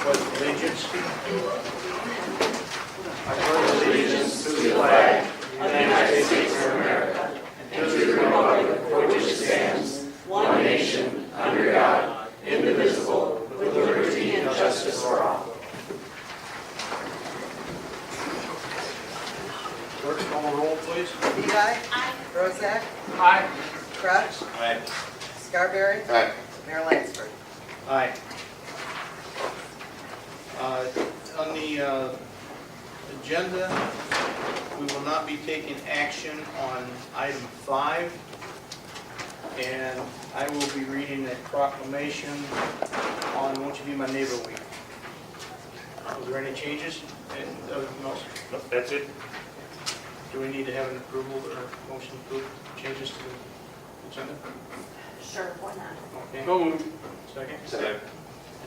pledge allegiance. I pledge allegiance to the flag of the United States of America and to the republic for which it stands, one nation, under God, indivisible, with liberty and justice for all. Clerk, call the roll, please. Levi. Aye. Bozak. Aye. Crouch. Aye. Scarberry. Aye. Mayor Lansford. Aye. On the agenda, we will not be taking action on item 5, and I will be reading a proclamation on Won't You Be My Neighbor Week. Are there any changes? No, that's it. Do we need to have an approval or motion to approve changes to the agenda? Sure, why not? Okay. Second? Second.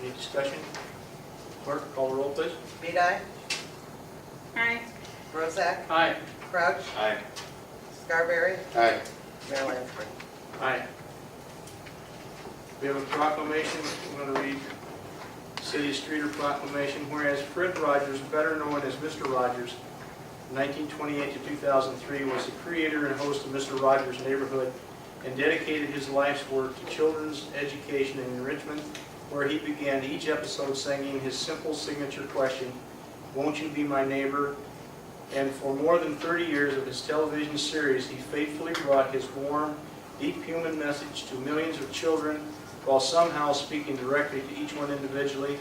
Any discussion? Clerk, call the roll, please. Levi. Aye. Bozak. Aye. Crouch. Aye. Scarberry. Aye. Mayor Lansford. Aye. We have a proclamation. I'm going to read City of Streator proclamation. Whereas Fred Rogers, better known as Mr. Rogers, 1928 to 2003, was the creator and host of Mr. Rogers' Neighborhood and dedicated his life's work to children's education and enrichment, where he began each episode singing his simple signature question, "Won't you be my neighbor?" And for more than 30 years of his television series, he faithfully brought his warm, deep human message to millions of children while somehow speaking directly to each one individually.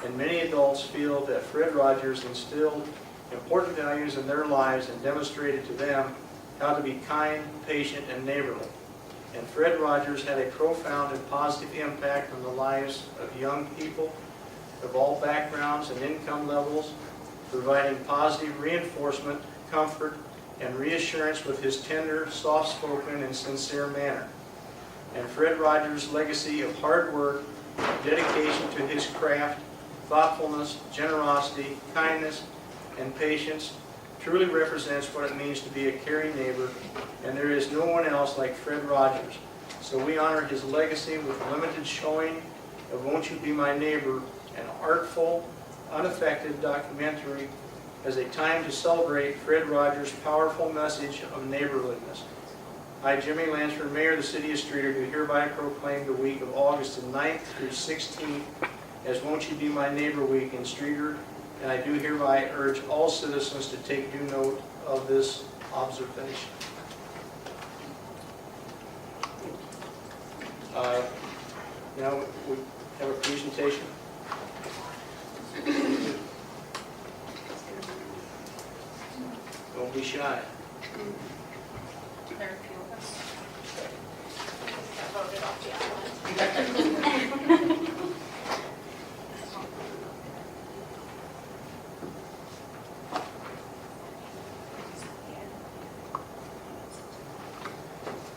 And many adults feel that Fred Rogers instilled important values in their lives and demonstrated to them how to be kind, patient, and neighborly. And Fred Rogers had a profound and positive impact on the lives of young people of all backgrounds and income levels, providing positive reinforcement, comfort, and reassurance with his tender, soft-spoken, and sincere manner. And Fred Rogers' legacy of hard work, dedication to his craft, thoughtfulness, generosity, kindness, and patience truly represents what it means to be a caring neighbor, and there is no one else like Fred Rogers. So we honor his legacy with a limited showing of Won't You Be My Neighbor, an artful, unaffected documentary as a time to celebrate Fred Rogers' powerful message of neighborliness. I, Jimmy Lansford, Mayor of the City of Streator, do hereby proclaim the week of August 9th through 16th as Won't You Be My Neighbor Week in Streator, and I do hereby urge all citizens to take due note of this observation. Now we have a presentation. Don't be shy. There are a few of us. I voted off the outline.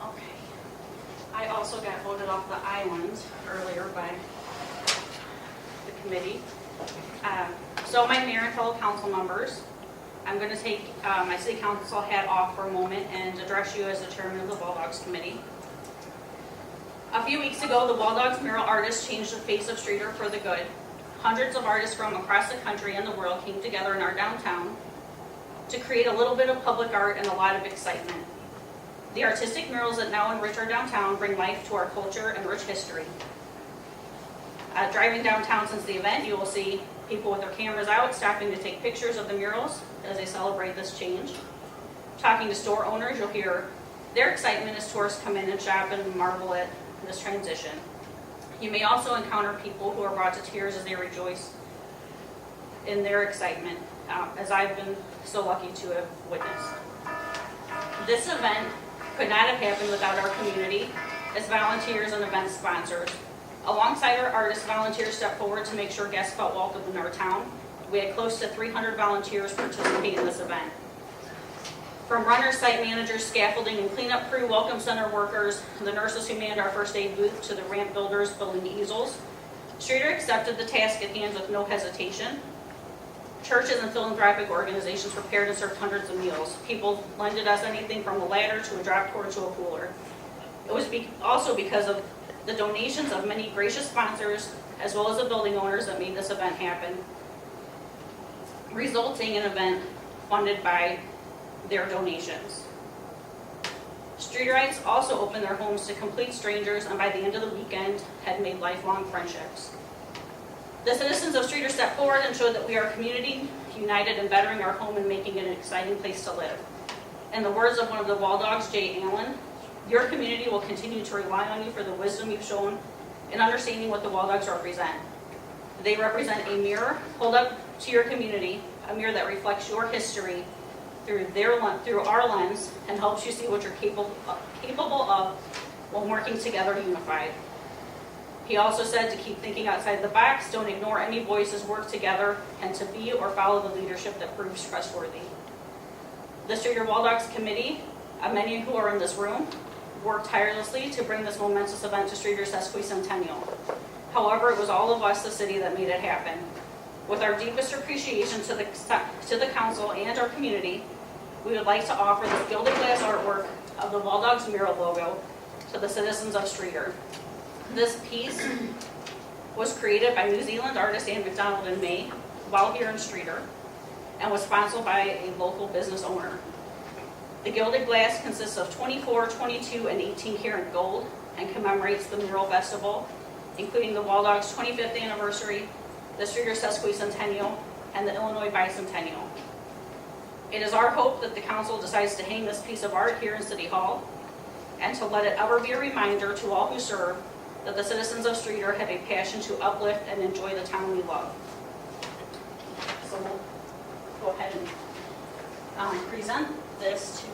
Okay. I also got voted off the island earlier by the committee. So my mayor and fellow council members, I'm going to take my city council hat off for a moment and address you as the chairman of the Ball Dogs Committee. A few weeks ago, the Ball Dogs mural artists changed the face of Streator for the good. Hundreds of artists from across the country and the world came together in our downtown to create a little bit of public art and a lot of excitement. The artistic murals that now enrich our downtown bring life to our culture and rich history. Driving downtown since the event, you will see people with their cameras out stopping to take pictures of the murals as they celebrate this change. Talking to store owners, you'll hear their excitement as tourists come in and shop and marvel at this transition. You may also encounter people who are brought to tears as they rejoice in their excitement, as I've been so lucky to have witnessed. This event could not have happened without our community as volunteers and event sponsors. Alongside our artists, volunteers stepped forward to make sure guests felt welcome in our town. We had close to 300 volunteers participate in this event. From runners, site managers, scaffolding and cleanup crew, welcome center workers, the nurses who manned our first aid booth, to the ramp builders building easels, Streator accepted the task at hand with no hesitation. Churches and philanthropic organizations prepared and served hundreds of meals. People lended us anything from a ladder to a drop cord to a cooler. It was also because of the donations of many gracious sponsors as well as the building owners that made this event happen, resulting in an event funded by their donations. Streetorites also opened their homes to complete strangers, and by the end of the weekend had made lifelong friendships. The citizens of Streator stepped forward and showed that we are a community united in bettering our home and making it an exciting place to live. In the words of one of the Wall Dogs, Jay Allen, your community will continue to rely on you for the wisdom you've shown in understanding what the Wall Dogs represent. They represent a mirror pulled up to your community, a mirror that reflects your history through our lens and helps you see what you're capable of when working together unified. He also said to keep thinking outside the box, don't ignore any voices, work together, and to be or follow the leadership that proves trustworthy. The Streator Wall Dogs Committee, many who are in this room, worked tirelessly to bring this momentous event to Streator's sesquicentennial. However, it was all of us, the city, that made it happen. With our deepest appreciation to the council and our community, we would like to offer this gilded glass artwork of the Wall Dogs mural logo to the citizens of Streator. This piece was created by New Zealand artist Anne McDonald in May while here in Streator and was sponsored by a local business owner. The gilded glass consists of 24, 22, and 18 karat gold and commemorates the mural festival, including the Wall Dogs' 25th anniversary, the Streator Sesquicentennial, and the Illinois Bicentennial. It is our hope that the council decides to hang this piece of art here in City Hall and to let it ever be a reminder to all who serve that the citizens of Streator have a passion to uplift and enjoy the town we love. So we'll go ahead and present this to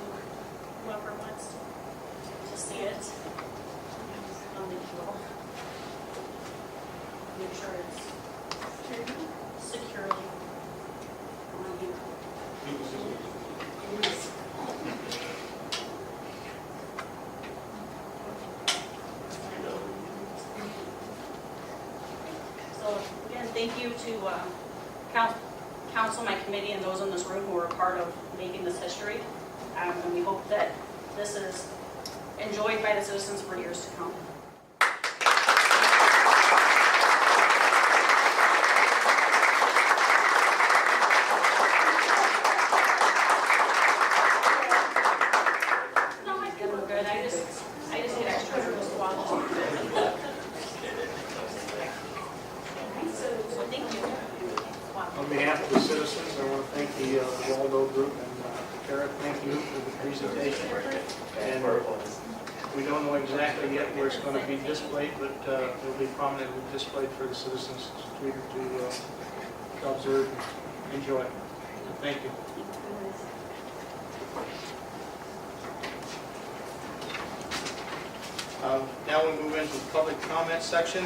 whoever wants to see it. Make sure it's securely on here. So again, thank you to council, my committee, and those in this room who are a part of making this history. And we hope that this is enjoyed by the citizens for years to come. No, I feel good. I just get extra nervous to watch. So thank you. On behalf of the citizens, I want to thank the Waldo Group and Tara, thank you for the presentation. And we don't know exactly yet where it's going to be displayed, but it'll be prominently displayed for the citizens to observe and enjoy. So thank you. Now we move into the public comment section.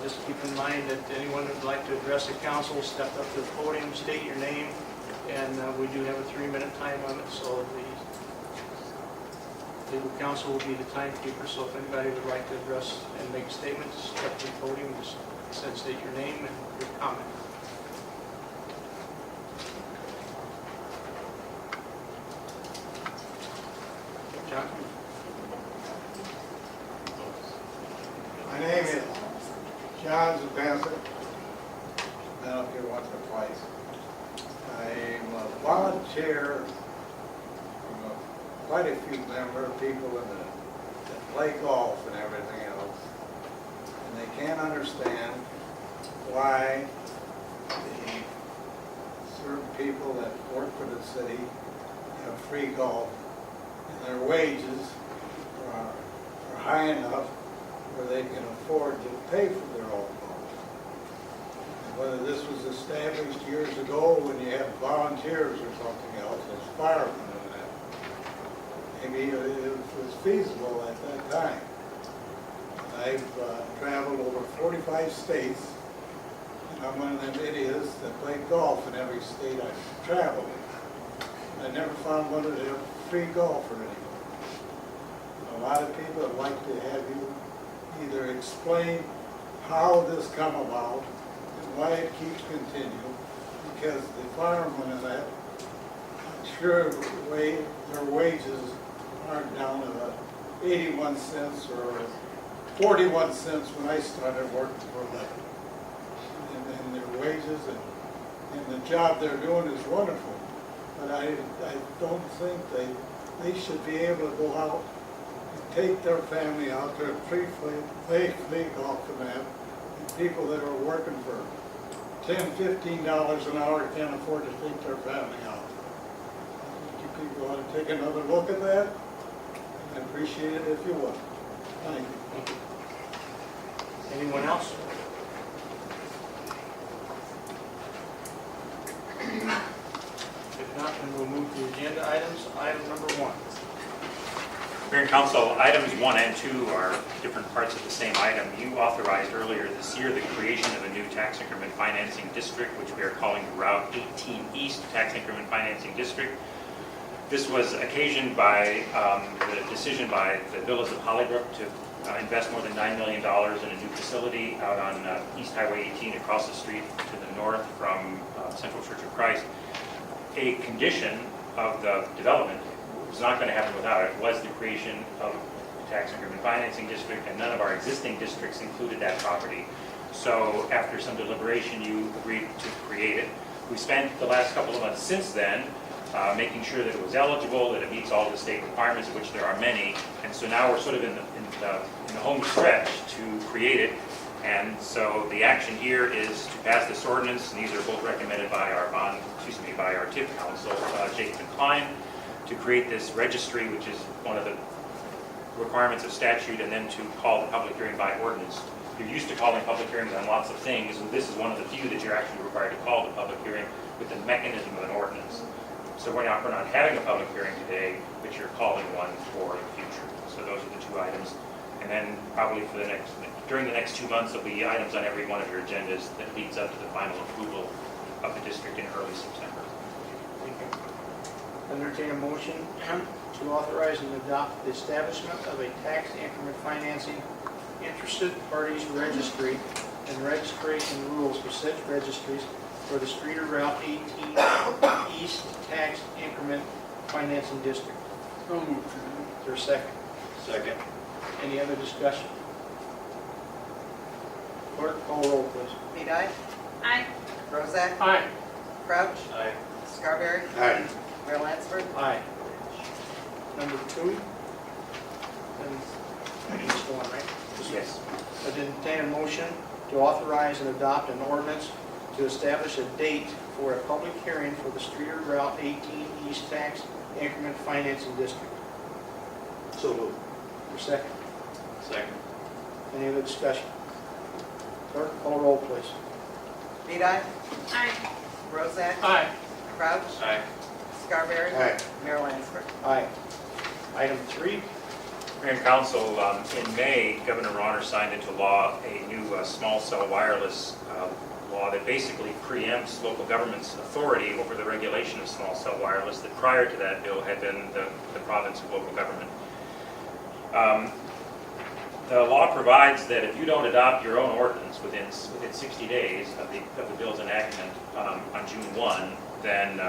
Just keep in mind that anyone who would like to address the council, step up to the podium, state your name, and we do have a 3-minute time limit, so the legal counsel will be the timekeeper. So if anybody would like to address and make a statement, step to the podium, just state your name and your comment. John? My name is John Zubanczyk. Been up here once or twice. I'm a volunteer from quite a few member of people that play golf and everything else. And they can't understand why the certain people that work for the city have free golf and their wages are high enough where they can afford to pay for their own golf. And whether this was established years ago when you had volunteers or something else, as firemen and that, maybe it was feasible at that time. I've traveled over 45 states, and I'm one of them idiots that played golf in every state I've traveled in. I never found one that had free golf or anything. A lot of people would like to have you either explain how this come about and why it keeps continuing, because the firemen and that, I'm sure their wages aren't down to 81 cents or 41 cents when I started working for them. And their wages and the job they're doing is wonderful. But I don't think they should be able to go out and take their family out there and play golf and that. And people that are working for $10, $15 an hour can't afford to take their family out. I think you people ought to take another look at that. I appreciate it if you would. Thank you. Anyone else? If not, then we'll move to agenda items. Item number 1. Mayor and Council, items 1 and 2 are different parts of the same item. You authorized earlier this year the creation of a new tax increment financing district, which we are calling Route 18 East Tax Increment Financing District. This was occasioned by the decision by the Villas of Hollybrook to invest more than $9 million in a new facility out on East Highway 18 across the street to the north from Central Church of Christ. A condition of the development was not going to happen without it, was the creation of the tax increment financing district, and none of our existing districts included that property. So after some deliberation, you agreed to create it. We spent the last couple of months since then making sure that it was eligible, that it meets all the state requirements, of which there are many, and so now we're sort of in the home stretch to create it. And so the action here is to pass this ordinance, and these are both recommended by our by our TIF counsel, Jacob and Klein, to create this registry, which is one of the requirements of statute, and then to call the public hearing by ordinance. You're used to calling public hearings on lots of things, and this is one of the few that you're actually required to call the public hearing with the mechanism of an ordinance. So we're not having a public hearing today, but you're calling one for the future. So those are the 2 items. And then probably during the next 2 months, there'll be items on every one of your agendas that leads up to the final approval of the district in early September. Thank you. Entertain a motion to authorize and adopt the establishment of a tax increment financing interested parties registry and registration rules for such registries for the Streator Route 18 East Tax Increment Financing District. So moved. Is there a second? Second. Any other discussion? Clerk, call roll, please. Vidae, Aye. Bozak, Aye. Crouch, Aye. Scarberry, Aye. Mayor Lansford. Aye. Number 2. And each one, right? Yes. I entertain a motion to authorize and adopt an ordinance to establish a date for a public hearing for the Streator Route 18 East Tax Increment Financing District. So moved. Your second. Second. Any other discussion? Clerk, call roll, please. Vidae, Aye. Bozak, Aye. Crouch, Aye. Scarberry, Aye. Mayor Lansford. Aye. Item 3. Mayor and Council, in May, Governor Rauner signed into law a new small cell wireless law that basically preempts local government's authority over the regulation of small cell wireless that prior to that bill had been the province of local government. The law provides that if you don't adopt your own ordinance within 60 days of the bill's enactment on June 1, then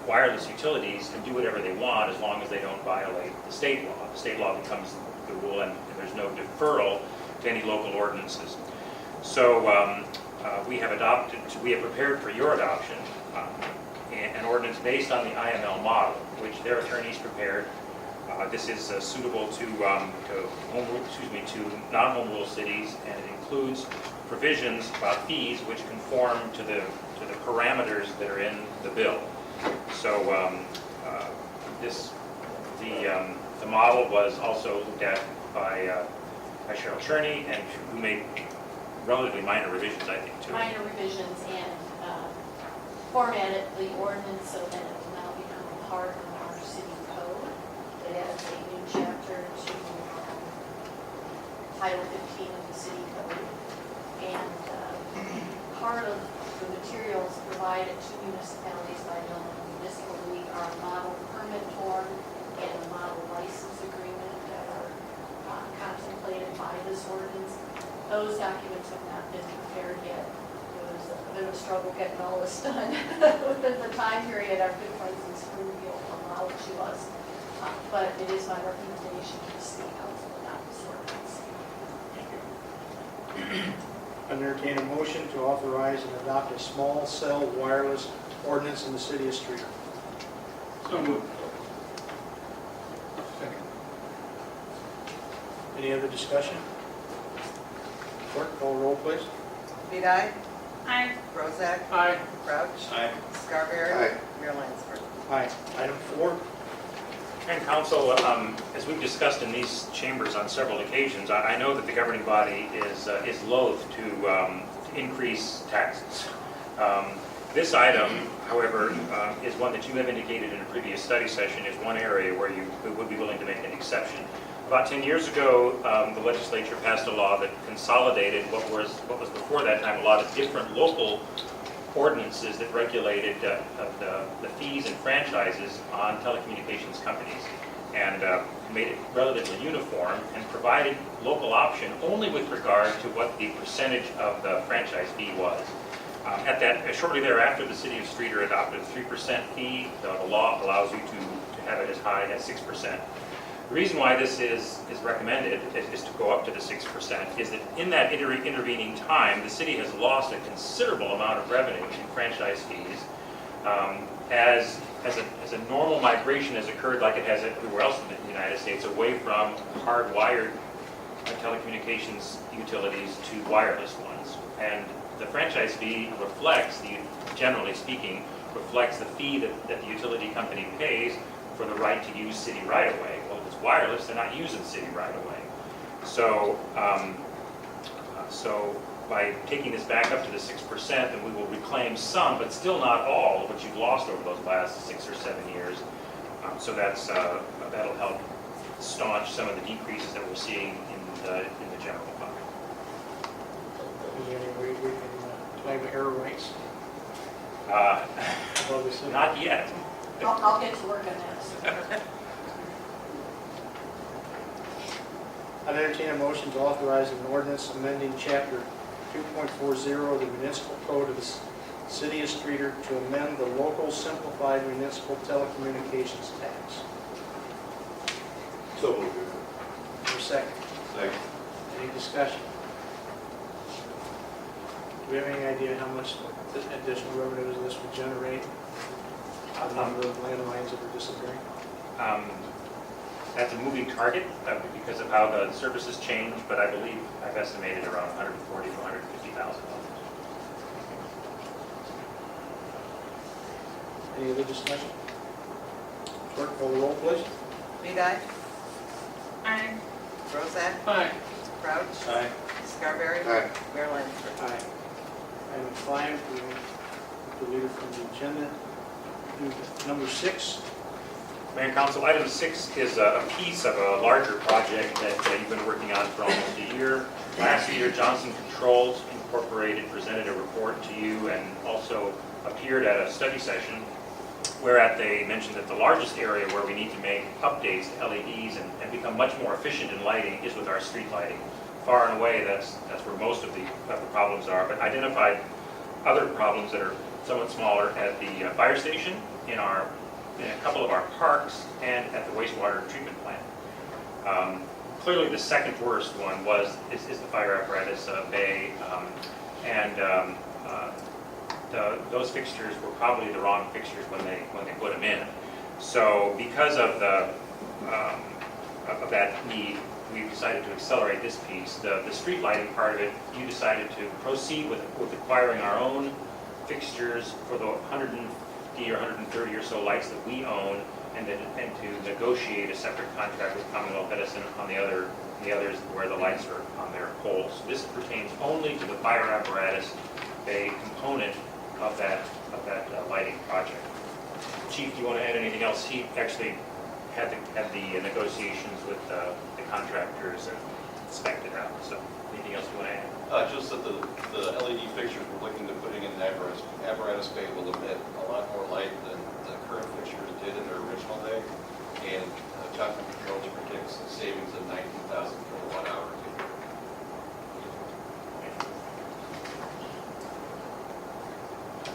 wireless utilities can do whatever they want as long as they don't violate the state law. The state law becomes the rule, and there's no deferral to any local ordinances. So we have prepared for your adoption an ordinance based on the IML model, which their attorneys prepared. This is suitable to non-home rule cities, and it includes provisions about fees which conform to the parameters that are in the bill. So the model was also looked at by Cheryl Cherney, and who made relatively minor revisions, I think, to it. Minor revisions and formatted the ordinance so that it will now become a part of our city code. It adds a new chapter to Title 15 of the city code. And part of the materials provided to municipalities by the municipal league are a model permit form and a model license agreement that are contemplated by this ordinance. Those documents have not been prepared yet. It was a bit of a struggle getting all this done within the time period our good friends in Springfield allowed to us. But it is my recommendation to the city council adopt this ordinance. I entertain a motion to authorize and adopt a small cell wireless ordinance in the city of Streator. So moved. Any other discussion? Clerk, call roll, please. Vidae, Aye. Bozak, Aye. Crouch, Aye. Scarberry, Aye. Mayor Lansford. Aye. Item 4, And council, as we've discussed in these chambers on several occasions, I know that the governing body is loath to increase taxes. This item, however, is one that you have indicated in a previous study session is one area where you would be willing to make an exception. About 10 years ago, the legislature passed a law that consolidated what was before that time a lot of different local ordinances that regulated the fees and franchises on telecommunications companies, and made it relatively uniform and provided local option only with regard to what the percentage of the franchise fee was. Shortly thereafter, the city of Streator adopted a 3% fee. The law allows you to have it as high as 6%. The reason why this is recommended is to go up to the 6% is that in that intervening time, the city has lost a considerable amount of revenue in franchise fees as a normal migration has occurred like it has everywhere else in the United States away from hardwired telecommunications utilities to wireless ones. And the franchise fee reflects, generally speaking, reflects the fee that the utility company pays for the right to use city right-of-way. Well, if it's wireless, they're not using city right-of-way. So, by taking this back up to the 6%, then we will reclaim some, but still not all of what you've lost over those last 6 or 7 years. So that'll help staunch some of the decreases that we're seeing in the general fund. is there any way we can claim error rights above the city? Not yet. I'll get to work on that. I'd entertain a motion to authorize an ordinance amending Chapter 2.40 of the Municipal Code of the City of Streator to amend the local simplified municipal telecommunications tax. So moved. For a second. Second. Any discussion? Do we have any idea how much additional revenues this would generate? The number of landlines that are disappearing? That's a moving target because of how the services change, but I believe I've estimated around $140,000 to $150,000. Any other discussion? Clerk, call the roll, please. Vidae, Aye. Bozak, Aye. Crouch, Aye. Scarberry, Aye. Mayor Lansford. Aye. Item 5, we deleted from the agenda. Number 6, Mayor and Council, item 6 is a piece of a larger project that you've been working on for almost a year. Last year, Johnson Controls Incorporated presented a report to you and also appeared at a study session whereat they mentioned that the largest area where we need to make updates to LEDs and become much more efficient in lighting is with our street lighting. Far and away, that's where most of the problems are, but identified other problems that are somewhat smaller at the fire station, in a couple of our parks, and at the wastewater treatment plant. Clearly, the second worst one is the fire apparatus bay, and those fixtures were probably the wrong fixtures when they put them in. So, because of that need, we decided to accelerate this piece. The street lighting part of it, you decided to proceed with acquiring our own fixtures for the 150 or 130 or so lights that we own, and to negotiate a separate contract with Commonwealth Edison on the others where the lights are on their poles. This pertains only to the fire apparatus bay component of that lighting project. Chief, do you want to add anything else? He actually had the negotiations with the contractors and spec'd it out. So, anything else you want to add? Just that the LED fixtures we're looking to putting in the apparatus bay will emit a lot more light than the current fixtures did in their original day, and Johnson Controls predicts a savings of 19,000 kilowatt hours.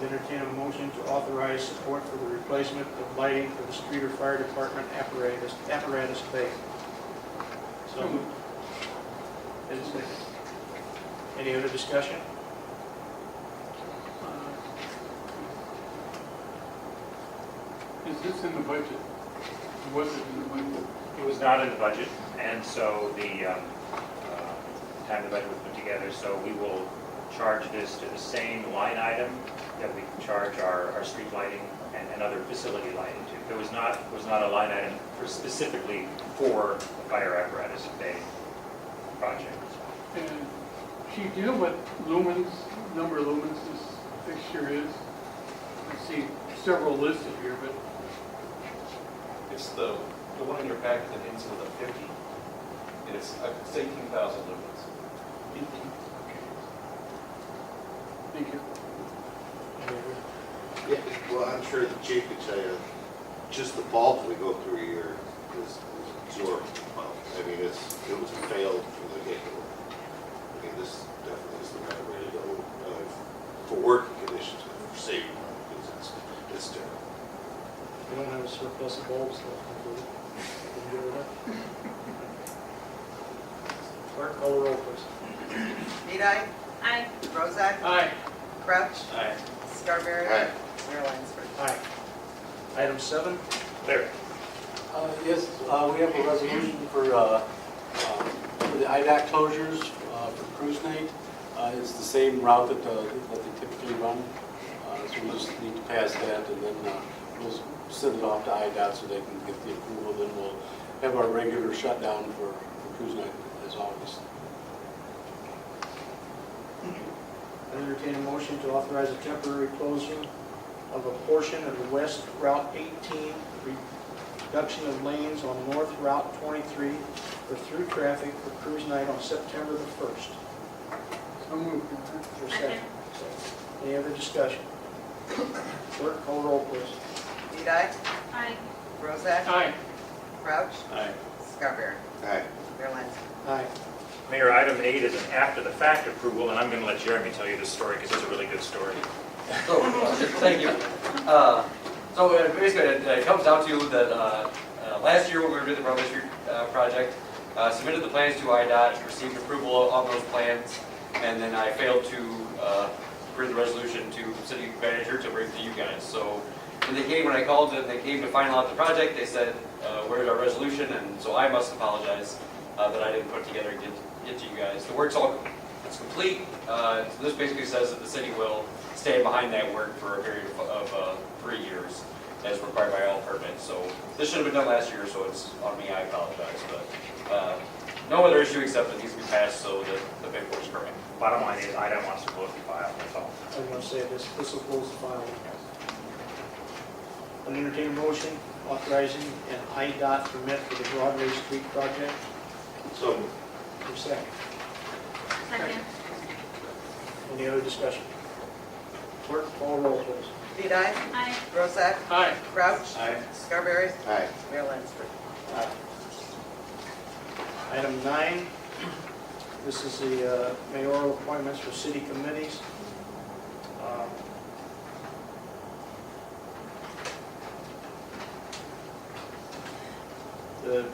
entertain a motion to authorize support for the replacement of lighting for the Streator Fire Department apparatus bay. So moved. Is there- Any other discussion? Is this in the budget? Was it in the budget? It was not in the budget, and so the time the budget was put together, so we will charge this to the same line item that we charge our street lighting and other facility lighting to. There was not a line item for specifically for the fire apparatus bay project. And Chief, do you know what lumens, number of lumens this fixture is? I see several listed here, but It's the one in your packet that ends with a 50, and it's 18,000 lumens. thank you. Yeah, well, I'm sure the chief could tell you, just the bulbs we go through a year is absorbed. I mean, it was failed from the get-go. I mean, this definitely is the right way to go for working conditions, but for safety, because it's terrible. We don't have a surplus of bulbs left. Can you get it up? Clerk, call the roll, please. Vidae, Aye. Bozak, Aye. Crouch, Aye. Scarberry, Aye. Mayor Lansford. Aye. Item 7, There. Yes, we have a resolution for the IDOT closures for cruise night. It's the same route that they typically run, so we just need to pass that, and then we'll send it off to IDOT so they can get the approval. Then we'll have our regular shutdown for cruise night as always. I entertain a motion to authorize a temporary closure of a portion of the West Route 18, reduction of lanes on North Route 23 for through traffic for cruise night on September the 1st. So moved, Your Honor. Is there a second? Any other discussion? Clerk, call the roll, please. Vidae, Aye. Bozak, Aye. Crouch, Aye. Scarberry, Aye. Mayor Lansford. Aye. Mayor, item 8 is an after-the-fact approval, and I'm going to let Jeremy tell you this story because it's a really good story. So, thank you. So basically, it comes down to that last year when we were doing the Broadway Street project, submitted the plans to IDOT, received approval on those plans, and then I failed to bring the resolution to city manager to bring to you guys. So when I called and they came to final out the project, they said, where's our resolution? And so I must apologize that I didn't put together and get to you guys. The work's it's complete. So this basically says that the city will stay behind that work for a period of 3 years as required by all permits. So this should have been done last year, so it's on me, I apologize. But no other issue except it needs to be passed so that the paperwork is correct. Bottom line is, IDOT wants to close the file, that's all. I was going to say this will close the file. I entertain a motion authorizing an IDOT permit for the Broadway Street project. So, For a second. Second. Any other discussion? Clerk, call roll, please. Vidae, Aye. Bozak, Aye. Crouch, Aye. Scarberry, aye. Mayor Lansford. Aye. Item 9, this is the mayoral appointments for city committees. The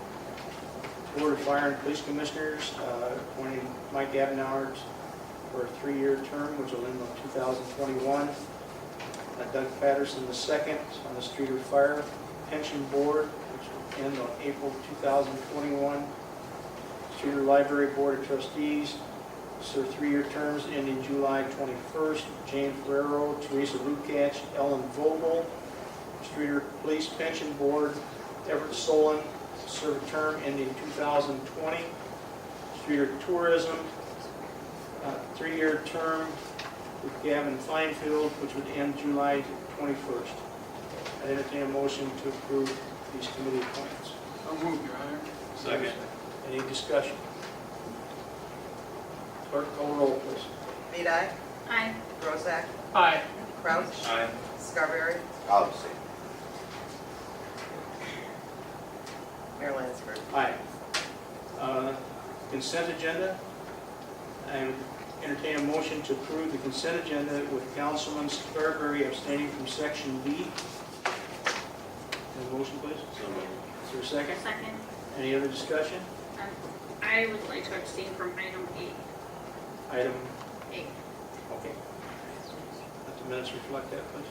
Board of Fire and Police Commissioners appointed Mike Abnauer for a 3-year term, which will end on 2021. Doug Patterson II on the Streator Fire Pension Board, which will end on April 2021. Streator Library Board of Trustees serve 3-year terms ending July 21st. Jane Ferrero, Teresa Lukács, Ellen Vogel. Streator Police Pension Board, Everett Solon, serve a term ending 2020. Streator Tourism, 3-year term with Gavin Feinfield, which would end July 21st. I entertain a motion to approve these committee appointments. So moved, Your Honor. Second. Any discussion? Clerk, call the roll, please. Vidae, Aye. Bozak, Aye. Crouch, Aye. Scarberry, I'll abstain. Mayor Lansford. Aye. Consent agenda. I entertain a motion to approve the consent agenda with Councilman Scarberry abstaining from section B. A motion, please? So moved. Is there a second? Second. Any other discussion? I I would like to abstain from item 8. Item, 8. okay. Let the minutes reflect that, please.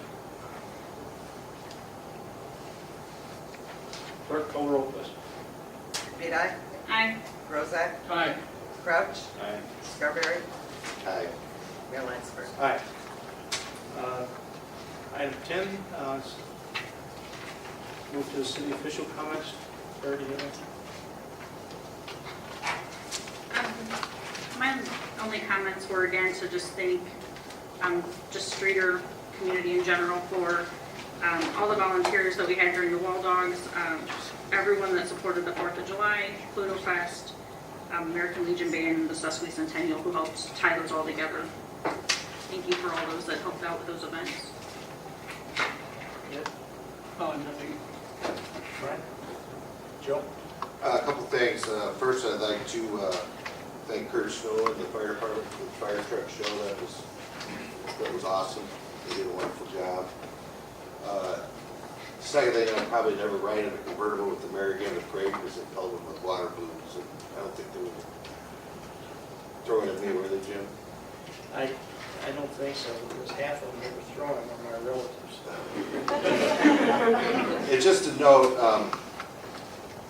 Clerk, call the roll, please. Vidae, Aye. Bozak, Aye. Crouch, Aye. Scarberry, Aye. Mayor Lansford. Aye. Item 10, move to the city official comments. Barry, do you have anything? My only comments were again to just thank just Streator community in general for all the volunteers that we had during the Wall Dogs, everyone that supported the 4th of July, Pluto Fest, American Legion Band, and the Susquehanna Centennial who helped tie those all together. Thank you for all those that helped out with those events. Nothing. Brian? Joe? A couple things. First, I'd like to thank Kurt Snow and the fire department for the fire truck show. That was awesome. They did a wonderful job. Secondly, I'll probably never ride in a convertible with the mayor again at parade because they filled them with water balloons. And I don't think they would throw it at me, were they, Jim? I don't think so, because half of them that were throwing them are my relatives. And just to note,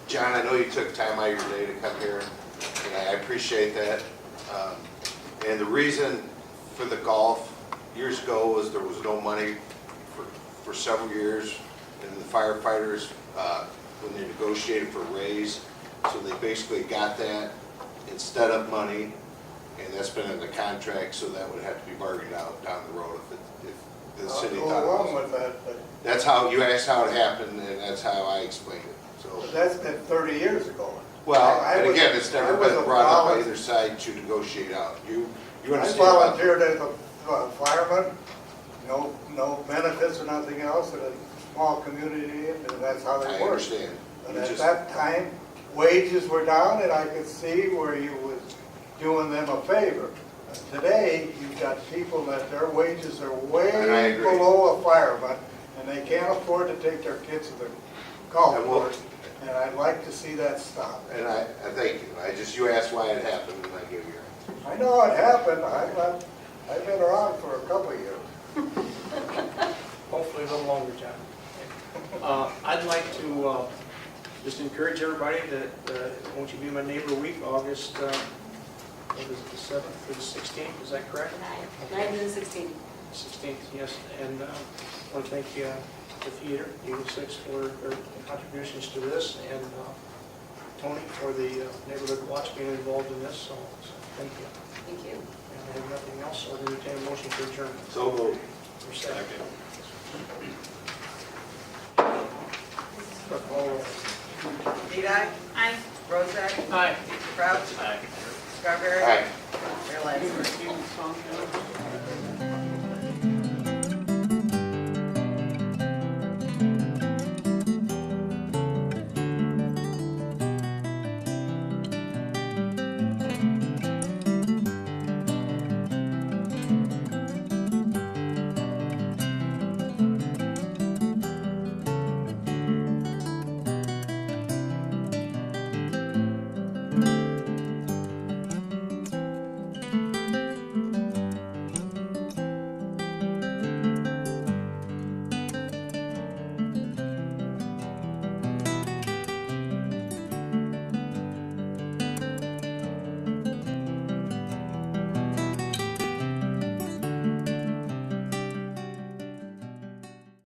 John, I know you took time out of your day to come here, and I appreciate that. And the reason for the golf years ago was there was no money for several years, and the firefighters, when they negotiated for raise, so they basically got that instead of money, and that's been in the contract, so that would have to be bargained out down the road if the city I'll thought go it along was. with that, but That's how, you asked how it happened, and that's how I explained it, so. that's been 30 years ago. Well, I and was- again, it's never I was been a brought up by volunteer. either side to negotiate out. You I understand about volunteered as a fireman, no benefits or nothing else, in a small community, and that's how I they work. understand. But You at just- that time, wages were down, and I could see where you was doing them a favor. Today, you've got people that their wages are And I way agree. below a fireman, and they can't afford to take their kids to the golf And we'll- course, and I'd like to see that stop. And I thank you. You asked why it happened, and I gave you. I know it happened, I've been around for a couple of years. Hopefully a little longer, John. I'd like to just encourage everybody that, won't you be my neighbor week, August, what is it, the 7th or the 16th, is that correct? 9 and 16. 16th, yes, and I want to thank the theater, Eagle 6, for their contributions to this, and Tony for the neighborhood watch being involved in this, so thank you. Thank you. And I have nothing else, so I'll entertain a motion to adjourn. So moved. For second. Clerk, call the roll. Vidae, Aye. Bozak, Aye. Crouch, Scarberry, Aye. Mayor Lansford. Song,